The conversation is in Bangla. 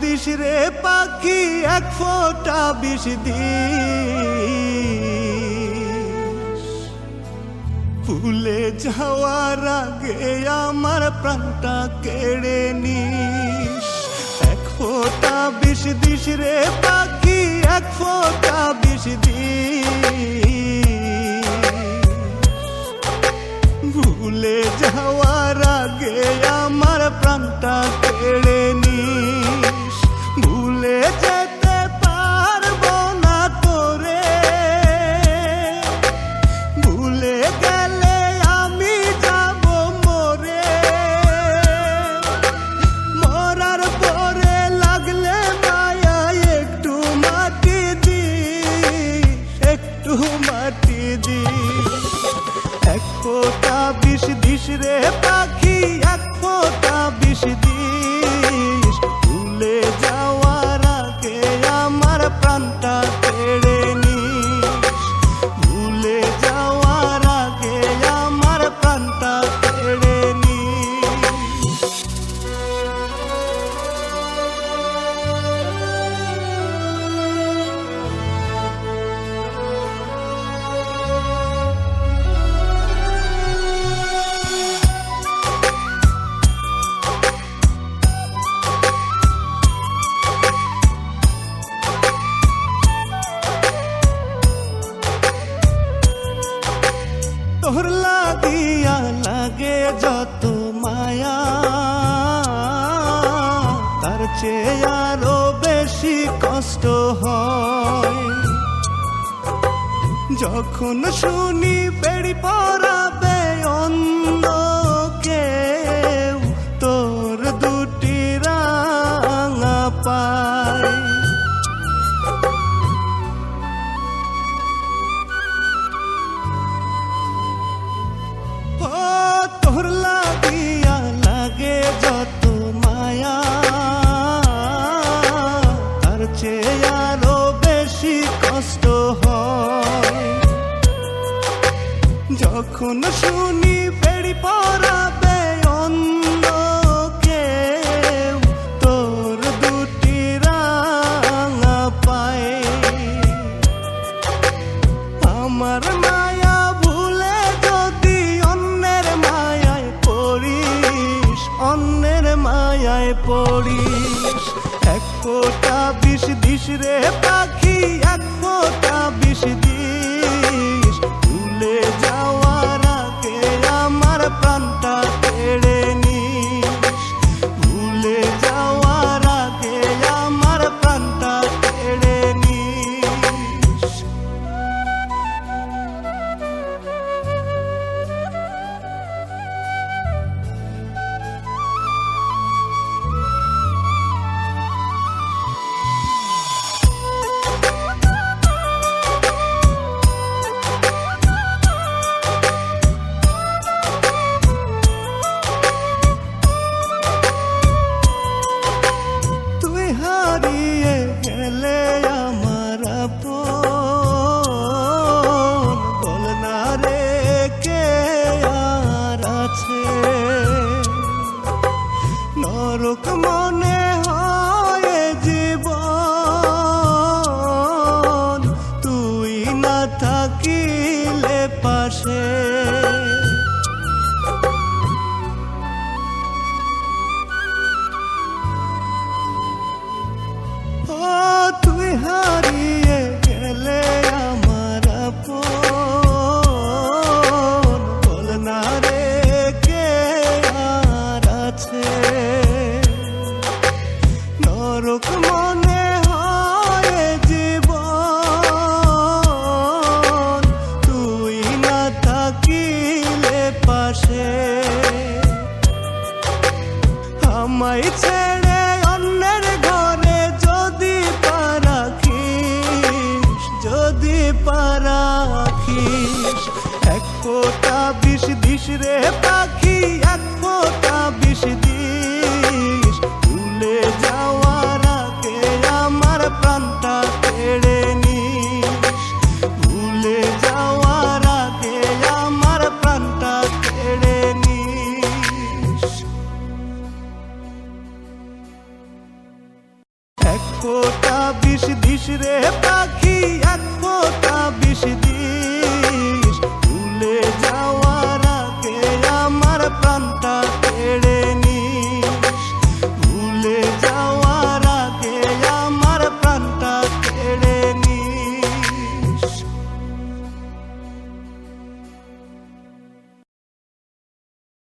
দিস রে পাখি এক ফোঁটা বিষ দিস, ভুলে যাওয়ার আগে আমার প্রাণটা কেড়ে নিস। এক ফোঁটা বিষ দিস রে পাখি এক ফোঁটা বিষ দিস, ভুলে যাওয়ার আগে আমার প্রাণটা কেড়ে নিস। ভুলে যেতে পারবো না তোরে, ভুলে গেলে আমি যাব মরে। মরার পরে লাগলে মায়া একটু মাটি দিস, একটু মাটি দিস। এক ফোঁটা বিষ দিস রে পাখি এক ফোঁটা বিষ দিস, ভুলে যাওয়ার আগে আমার প্রাণটা কেড়ে নিস। ভুলে যাওয়ার আগে আমার প্রাণটা কেড়ে নিস। তোর লাগিয়া লাগে যত মায়া, তার চেয়ে আরো বেশি কষ্ট হয় যখন শুনি বেড়ি পরাবে অন্য কেউ তোর দুটি রাঙা পায়। তোর লাগিয়া লাগে যত মায়া, তার চেয়ে আরো বেশি কষ্ট হয় যখন শুনি বেড়ি পরাবে অন্য কেউ তোর দুটি রাঙা পায়। আমার মায়া ভুলে যদি অন্যের মায়ায় পড়িস, অন্যের মায়ায় পড়িস। এক ফোঁটা বিষ দিস রে পাখি এক ফোঁটা বিষ দিস, ভুলে যাওয়ার আগে আমার প্রাণটা কেড়ে নিস। ভুলে যাওয়ার আগে আমার প্রাণটা কেড়ে নিস। হারিয়ে গেলে আমার আপন, বল না রে কে আর আছে। নরক মনে হয় জীবন তুই না থাকিলে পাশে। তুই হারিয়ে গেলে আমার আপন, বল না রে কে আর আছে। নরক মনে হয় জীবন তুই না থাকিলে পাশে। আমায় ছেড়ে অন্যের ঘরে যদি পারাখিস, যদি পারাখিস। এক ফোঁটা বিষ দিস রে পাখি এক ফোঁটা বিষ দিস, ভুলে যাওয়ার আগে আমার প্রাণটা কেড়ে নিস। ভুলে যাওয়ার আগে আমার প্রাণটা কেড়ে নিস। এক ফোঁটা বিষ দিস রে পাখি, এক ফোঁটা বিষ দিস।